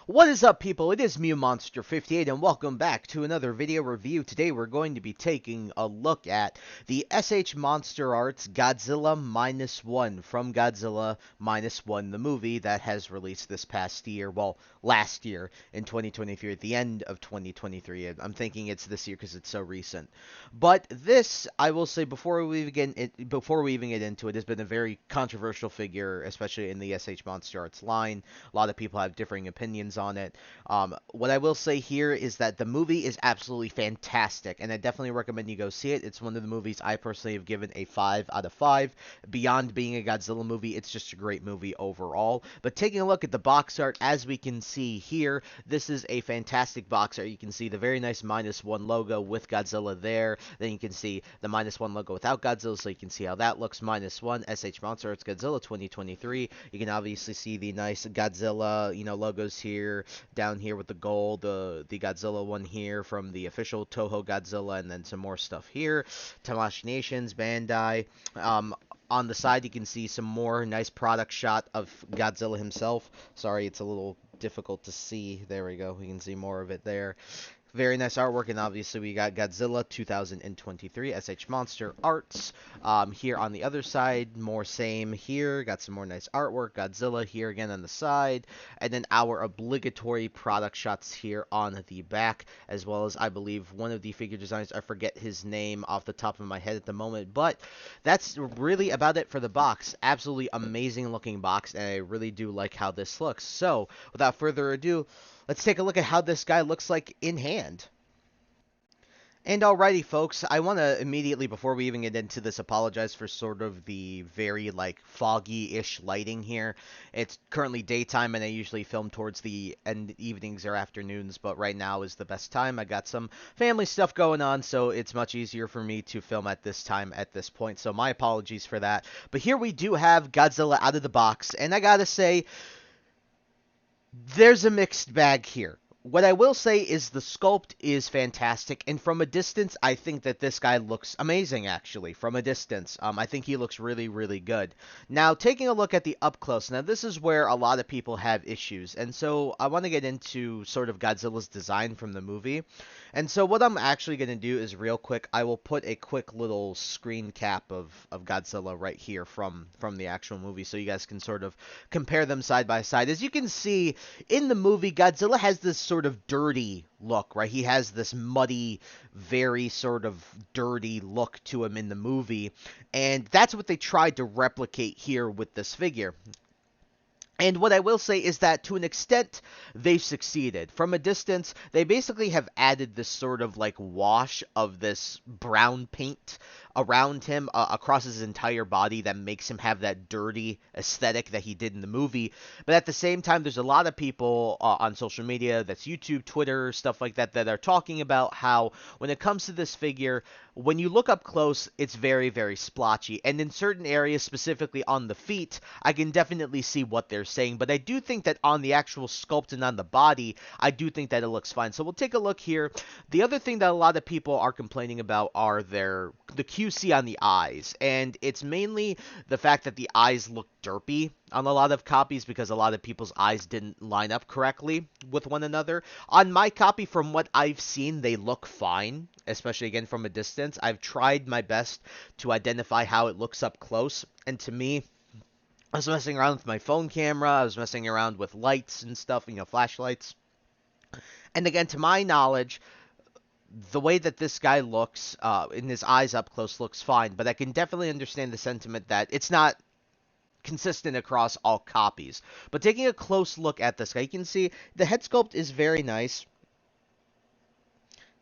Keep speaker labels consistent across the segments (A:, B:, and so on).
A: What is up, people? It is Monster58 and welcome back to another video review. Today we're going to be taking a look at the Monsterarts Godzilla Minus One from Godzilla Minus One, the movie that has released this past year, well, last year in 2023, at the end of 2023. I'm thinking it's this year because it's so recent. But this, I will say, before we even get into it, has been a very controversial figure, especially in the Monsterarts line. A lot of people have differing opinions on it. What I will say here is that the movie is absolutely fantastic, and I definitely recommend you go see it. It's one of the movies I personally have given a 5 out of 5. Beyond being a Godzilla movie, it's just a great movie overall. But taking a look at the box art, as we can see here, this is a fantastic box art. You can see the very nice minus one logo with Godzilla there. Then you can see the minus one logo without Godzilla, so you can see how that looks. Minus one, Monsterarts Godzilla 2023. You can obviously see the nice Godzilla, logos here, down here with the gold, the Godzilla one here from the official Toho Godzilla, and then some more stuff here. Tamashii Nations, Bandai. On the side, you can see some more nice product shot of Godzilla himself. Sorry, it's a little difficult to see. There we go. We can see more of it there. Very nice artwork, and obviously we got Godzilla 2023 Monster Arts. Here on the other side, more same here. Got some more nice artwork. Godzilla here again on the side, and then our obligatory product shots here on the back, as well as I believe one of the figure designers. I forget his name off the top of my head at the moment, but that's really about it for the box. Absolutely amazing looking box, and I really do like how this looks. So, without further ado, let's take a look at how this guy looks like in hand. And alrighty, folks, I want to immediately, before we even get into this, apologize for sort of the very, foggy-ish lighting here. It's currently daytime, and I usually film towards the end evenings or afternoons, but right now is the best time. I got some family stuff going on, so it's much easier for me to film at this time, at this point, so my apologies for that. But here we do have Godzilla out of the box, and I gotta say, there's a mixed bag here. What I will say is the sculpt is fantastic, and from a distance, I think that this guy looks amazing, actually, from a distance. I think he looks really, really good. Now, taking a look at the up close, now this is where a lot of people have issues, and so I want to get into sort of Godzilla's design from the movie. And so what I'm actually going to do is real quick, I will put a quick little screen cap of Godzilla right here from the actual movie, so you guys can sort of compare them side by side. As you can see, in the movie, Godzilla has this sort of dirty look, right? He has this muddy, very sort of dirty look to him in the movie, and that's what they tried to replicate here with this figure. And what I will say is that, to an extent, they've succeeded. From a distance, they basically have added this sort of, wash of this brown paint around him, across his entire body, that makes him have that dirty aesthetic that he did in the movie. But at the same time, there's a lot of people on social media, that's YouTube, Twitter, stuff like that, that are talking about how, when it comes to this figure, when you look up close, it's very, very splotchy. And in certain areas, specifically on the feet, I can definitely see what they're saying. But I do think that on the actual sculpt and on the body, I do think that it looks fine. So we'll take a look here. The other thing that a lot of people are complaining about are the QC on the eyes. And it's mainly the fact that the eyes look derpy on a lot of copies because a lot of people's eyes didn't line up correctly with one another. On my copy, from what I've seen, they look fine, especially again from a distance. I've tried my best to identify how it looks up close, and to me, I was messing around with my phone camera, I was messing around with lights and stuff, flashlights. And again, to my knowledge, the way that this guy looks, in his eyes up close, looks fine, but I can definitely understand the sentiment that it's not consistent across all copies. But taking a close look at this guy, you can see the head sculpt is very nice.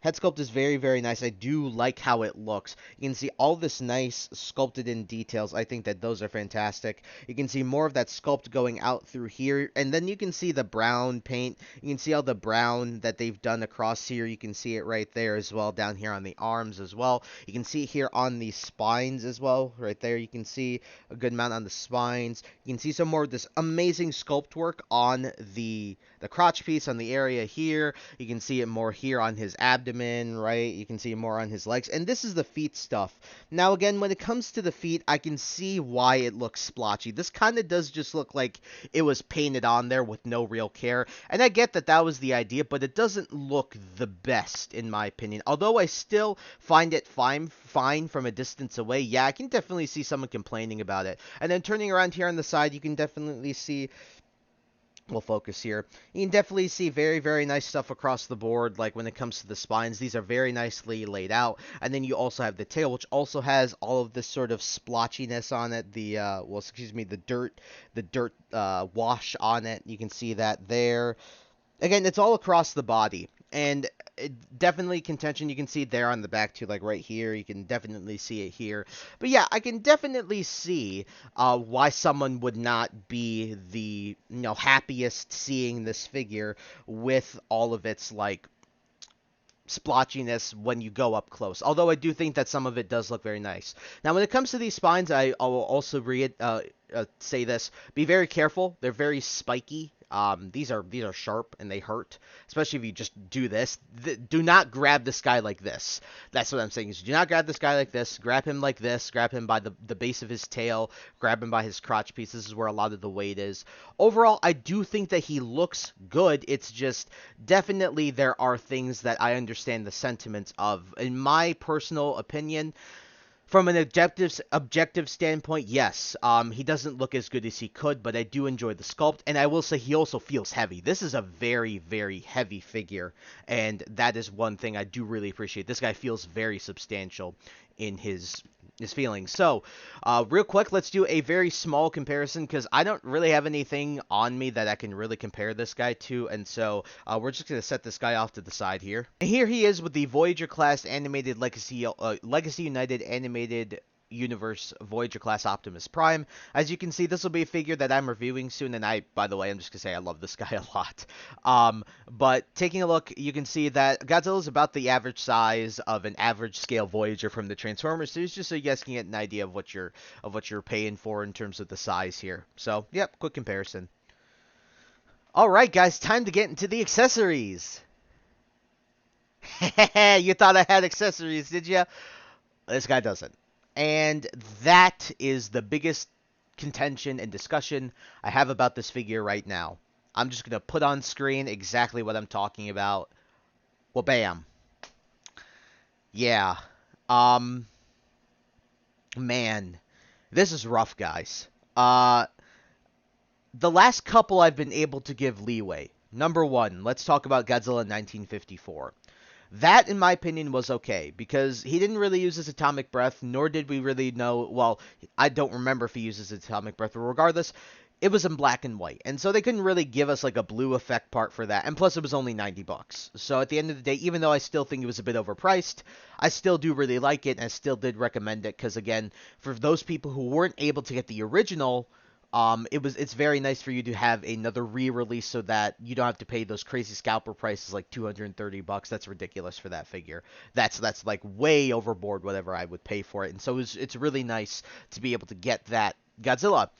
A: Head sculpt is very, very nice. I do like how it looks. You can see all this nice sculpted in details. I think that those are fantastic. You can see more of that sculpt going out through here. And then you can see the brown paint. You can see all the brown that they've done across here. You can see it right there as well, down here on the arms as well. You can see here on the spines as well. Right there, you can see a good amount on the spines. You can see some more of this amazing sculpt work on the crotch piece, on the area here. You can see it more here on his abdomen abdomen, right? You can see more on his legs. And this is the feet stuff. Now, again, when it comes to the feet, I can see why it looks splotchy. This kind of does just look like it was painted on there with no real care. And I get that that was the idea, but it doesn't look the best, in my opinion. Although I still find it fine from a distance away. Yeah, I can definitely see someone complaining about it. And then turning around here on the side, you can definitely see, we'll focus here. You can definitely see very, very nice stuff across the board. Like when it comes to the spines, these are very nicely laid out. And then you also have the tail, which also has all of this sort of splotchiness on it. The well, excuse me, the dirt wash on it. You can see that there. Again, it's all across the body, and definitely contention. You can see it there on the back too, like right here. You can definitely see it here. But yeah, I can definitely see why someone would not be the happiest seeing this figure with all of its like splotchiness when you go up close. Although I do think that some of it does look very nice. Now, when it comes to these spines, I will also say this: be very careful. They're very spiky. These are sharp and they hurt, especially if you just do this. Do not grab this guy like this. That's what I'm saying. Is do not grab this guy like this. Grab him like this. Grab him by the base of his tail. Grab him by his crotch piece. This is where a lot of the weight is. Overall, I do think that he looks good. It's just definitely there are things that I understand the sentiments of. In my personal opinion, from an objective standpoint, yes, he doesn't look as good as he could, but I do enjoy the sculpt, and I will say he also feels heavy. This is a very, very heavy figure, and that is one thing I do really appreciate. This guy feels very substantial in his feelings. So, real quick, let's do a very small comparison, because I don't really have anything on me that I can really compare this guy to, and so we're just going to set this guy off to the side here. And here he is with the Voyager class animated Legacy United animated universe Voyager class Optimus Prime. As you can see, this will be a figure that I'm reviewing soon, and by the way, I'm just gonna say I love this guy a lot. But taking a look, you can see that Godzilla is about the average size of an average scale Voyager from the Transformers series, just so you guys can get an idea of what you're paying for in terms of the size here. So, yep, quick comparison. All right, guys, time to get into the accessories. You thought I had accessories, did you? This guy doesn't. And that is the biggest contention and discussion I have about this figure right now. I'm just going to put on screen exactly what I'm talking about. Well, bam. Yeah. Man. This is rough, guys. The last couple I've been able to give leeway. Number one, let's talk about Godzilla 1954. That, in my opinion, was okay, because he didn't really use his atomic breath, nor did we really know, well, I don't remember if he uses atomic breath, but regardless, it was in black and white, and so they couldn't really give us, like, a blue effect part for that, and plus it was only $90. So at the end of the day, even though I still think it was a bit overpriced, I still do really like it, and I still did recommend it, because, again, for those people who weren't able to get the original, it's very nice for you to have another re-release so that you don't have to pay those crazy scalper prices like $230. That's ridiculous for that figure. That's like way overboard whatever I would pay for it. And so it's really nice to be able to get that Godzilla.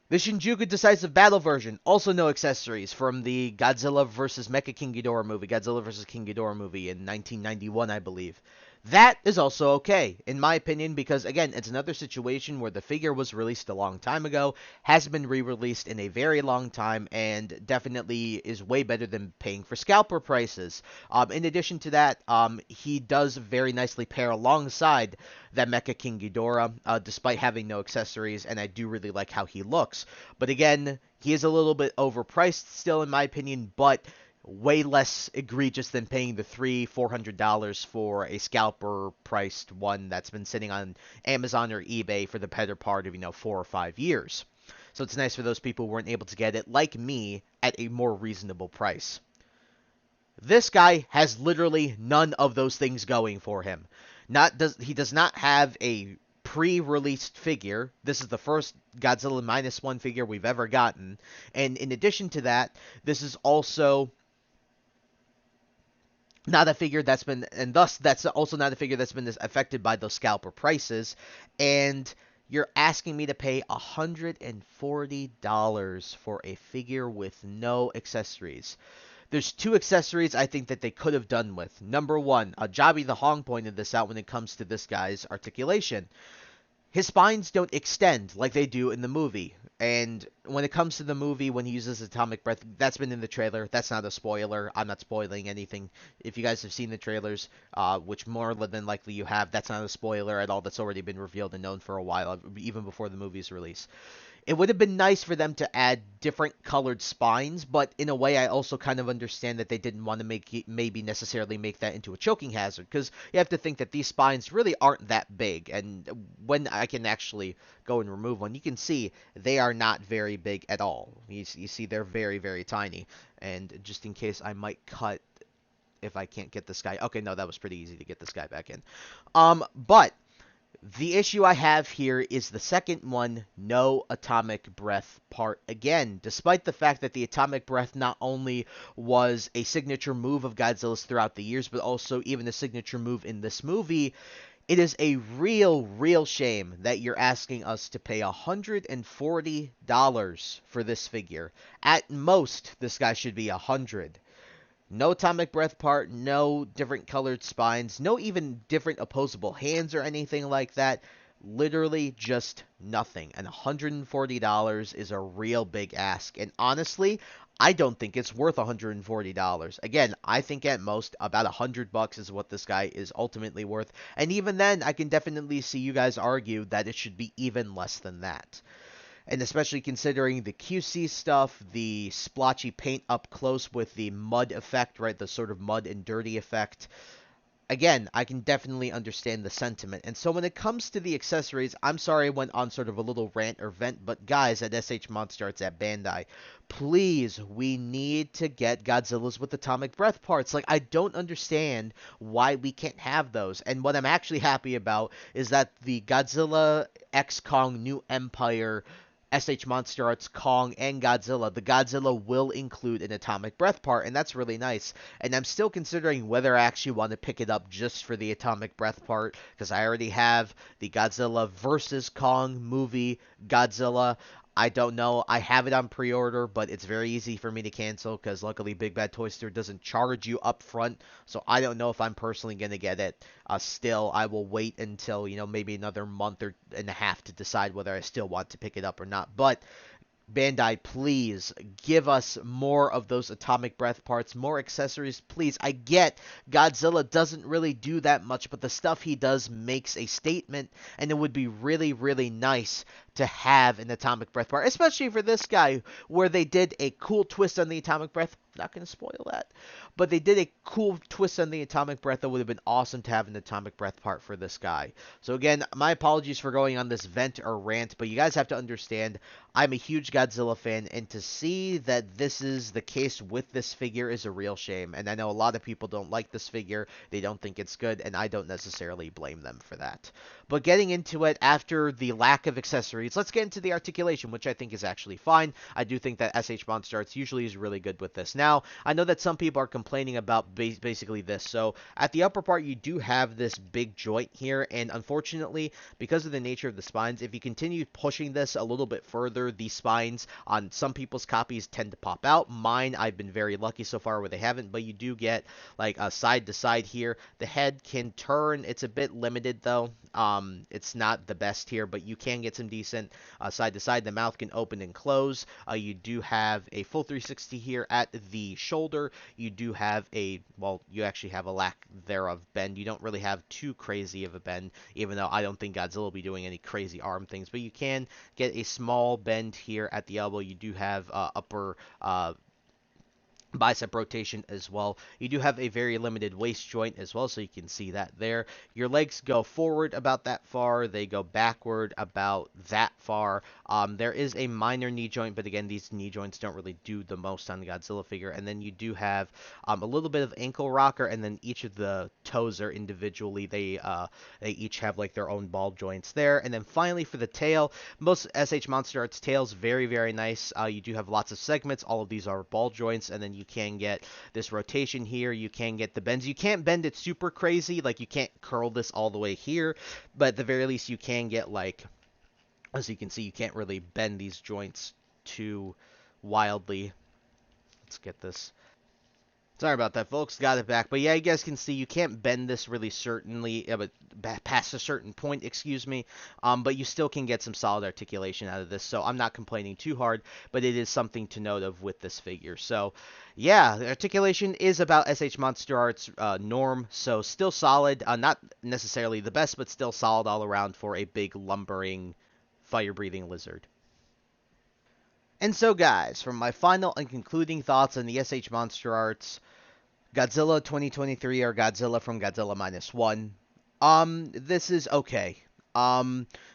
A: The Shinjuku Decisive Battle version, also no accessories, from the Godzilla vs. Mecha King Ghidorah movie, Godzilla vs. King Ghidorah movie in 1991, I believe. That is also okay, in my opinion, because, again, it's another situation where the figure was released a long time ago, hasn't been re-released in a very long time, and definitely is way better than paying for scalper prices. In addition to that, he does very nicely pair alongside that Mecha King Ghidorah, despite having no accessories, and I do really like how he looks. But again, he is a little bit overpriced still, in my opinion, but way less egregious than paying the $300-400 for a scalper priced one that's been sitting on Amazon or eBay for the better part of 4 or 5 years. So it's nice for those people who weren't able to get it, like me, at a more reasonable price. This guy has literally none of those things going for him. He does not have a pre-released figure. This is the first Godzilla -1 figure we've ever gotten. And in addition to that, this is also not a figure that's been, and thus that's also not a figure that's been affected by those scalper prices. And you're asking me to pay $140 for a figure with no accessories. There's two accessories I think that they could have done with. Number one, Jobby the Hong pointed this out when it comes to this guy's articulation. His spines don't extend like they do in the movie. And when it comes to the movie, when he uses atomic breath, that's been in the trailer. That's not a spoiler. I'm not spoiling anything. If you guys have seen the trailers, which more than likely you have, that's not a spoiler at all. That's already been revealed and known for a while, even before the movie's release. It would have been nice for them to add different colored spines, but in a way, I also kind of understand that they didn't want to maybe necessarily make that into a choking hazard, because you have to think that these spines really aren't that big, and when I can actually go and remove one, you can see they are not very big at all. You see they're very, very tiny, and just in case I might cut if I can't get this guy. Okay, no, that was pretty easy to get this guy back in. But the issue I have here is the second one, no atomic breath part again, despite the fact that the atomic breath not only was a signature move of Godzilla's throughout the years, but also even a signature move in this movie. It is a real shame that you're asking us to pay $140 for this figure. At most, this guy should be $100. No atomic breath part, no different colored spines, no even different opposable hands or anything like that. Literally just nothing. And $140 is a real big ask. And honestly, I don't think it's worth $140. Again, I think at most about $100 is what this guy is ultimately worth. And even then, I can definitely see you guys argue that it should be even less than that. And especially considering the QC stuff, the splotchy paint up close with the mud effect, right? The sort of mud and dirty effect. Again, I can definitely understand the sentiment. And so when it comes to the accessories, I'm sorry I went on sort of a little rant or vent, but guys at SH Monsterarts at Bandai, please, we need to get Godzilla's with atomic breath parts. Like, I don't understand why we can't have those. And what I'm actually happy about is that the Godzilla X Kong New Empire SH Monsterarts Kong and Godzilla, the Godzilla will include an atomic breath part, and that's really nice. And I'm still considering whether I actually want to pick it up just for the atomic breath part, because I already have the Godzilla versus Kong movie Godzilla. I don't know. I have it on pre-order, but it's very easy for me to cancel because luckily Big Bad Toy Store doesn't charge you up front. So I don't know if I'm personally going to get it. Still, I will wait until, maybe another month or and a half to decide whether I still want to pick it up or not. But Bandai, please give us more of those atomic breath parts, more accessories, please. I get Godzilla doesn't really do that much, but the stuff he does makes a statement, and it would be really, really nice to have an atomic breath part, especially for this guy, where they did a cool twist on the atomic breath. I'm not going to spoil that, but they did a cool twist on the atomic breath that would have been awesome to have an atomic breath part for this guy. So again, my apologies for going on this vent or rant, but you guys have to understand, I'm a huge Godzilla fan, and to see that this is the case with this figure is a real shame. And I know a lot of people don't like this figure, they don't think it's good, and I don't necessarily blame them for that. But getting into it, after the lack of accessories, let's get into the articulation, which I think is actually fine. I do think that SH Monsterarts usually is really good with this. Now, I know that some people are complaining about basically this. So, at the upper part, you do have this big joint here, and unfortunately, because of the nature of the spines, if you continue pushing this a little bit further, the spines on some people's copies tend to pop out. Mine, I've been very lucky so far where they haven't, but you do get like a side to side here. The head can turn. It's a bit limited though. It's not the best here, but you can get some decent side to side. The mouth can open and close. You do have a full 360 here at the shoulder. You do have you actually have a lack thereof bend. You don't really have too crazy of a bend, even though I don't think Godzilla will be doing any crazy arm things, but you can get a small bend here at the elbow. You do have upper bicep rotation as well. You do have a very limited waist joint as well, so you can see that there. Your legs go forward about that far. They go backward about that far. There is a minor knee joint, but again, these knee joints don't really do the most on the Godzilla figure. And then you do have a little bit of ankle rocker, and then each of the toes are individually. They each have like their own ball joints there. And then finally for the tail, most SH Monsterarts tails very, very nice. You do have lots of segments. All of these are ball joints, and then you can get this rotation here. You can get the bends. You can't bend it super crazy. Like, you can't curl this all the way here, but at the very least, you can get, like, as you can see, you can't really bend these joints too wildly. Let's get this. Sorry about that, folks. Got it back. But yeah, you guys can see you can't bend this really certainly, but past a certain point, excuse me. But you still can get some solid articulation out of this. So I'm not complaining too hard, but it is something to note of with this figure. So yeah, the articulation is about SH Monster Arts norm. So still solid. Not necessarily the best, but still solid all around for a big lumbering, fire-breathing lizard. And so, guys, from my final and concluding thoughts on the SH Monster Arts Godzilla 2023 or Godzilla from Godzilla Minus One. This is okay.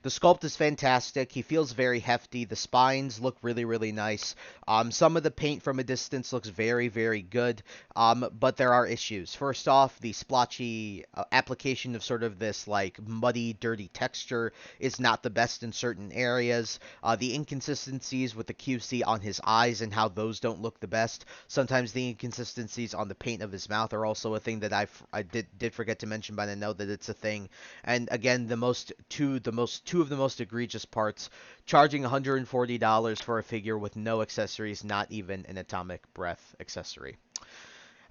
A: The sculpt is fantastic. He feels very hefty. The spines look really, really nice. Some of the paint from a distance looks very, very good. But there are issues. First off, the splotchy application of sort of this like muddy, dirty texture is not the best in certain areas. The inconsistencies with the QC on his eyes and how those don't look the best. Sometimes the inconsistencies on the paint of his mouth are also a thing that I did forget to mention, but I know that it's a thing. And again, two of the most egregious parts, charging $140 for a figure with no accessories, not even an atomic breath accessory.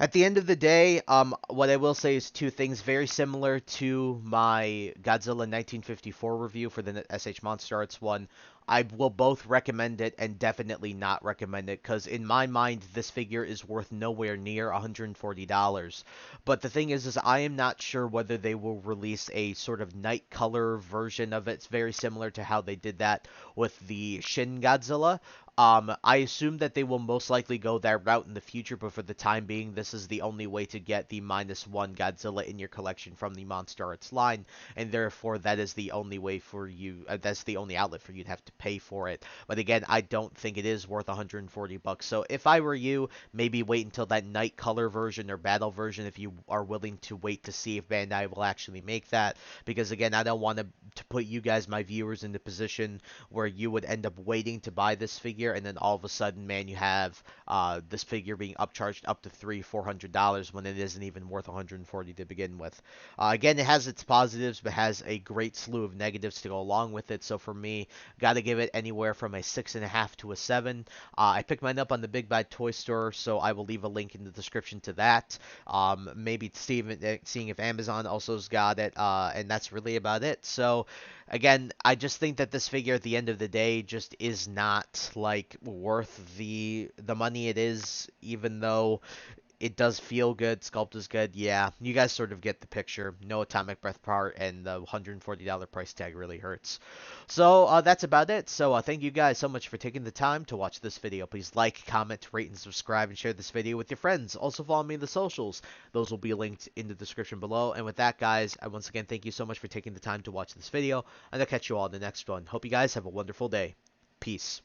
A: At the end of the day, what I will say is two things very similar to my Godzilla 1954 review for the SH Monster Arts one. I will both recommend it and definitely not recommend it because in my mind this figure is worth nowhere near $140. But the thing is I am not sure whether they will release a sort of night color version of it. It's very similar to how they did that with the Shin Godzilla. I assume that they will most likely go that route in the future, but for the time being, this is the only way to get the -1 Godzilla in your collection from the Monsterarts line, and therefore that is the only way for you. That's the only outlet for you to have to pay for it. But again, I don't think it is worth $140. So if I were you, maybe wait until that night color version or battle version if you are willing to wait to see if Bandai will actually make that. Because again, I don't want to put you guys, my viewers, in the position where you would end up waiting to buy this figure, and then all of a sudden, man, you have this figure being upcharged up to $300-400 when it isn't even worth $140 to begin with. Again, it has its positives, but has a great slew of negatives to go along with it. So for me, gotta give it anywhere from a 6.5 to a 7. I picked mine up on the Big Bad Toy Store, so I will leave a link in the description to that. Maybe seeing if Amazon also's got it, and that's really about it. So again, I just think that this figure at the end of the day just is not like worth the money it is, even though it does feel good, sculpt is good. Yeah, you guys sort of get the picture. No atomic breath part, and the $140 price tag really hurts. So that's about it. So thank you guys so much for taking the time to watch this video. Please like, comment, rate, and subscribe, and share this video with your friends. Also follow me in the socials. Those will be linked in the description below. And with that, guys, I once again thank you so much for taking the time to watch this video, and I'll catch you all in the next one. Hope you guys have a wonderful day. Peace.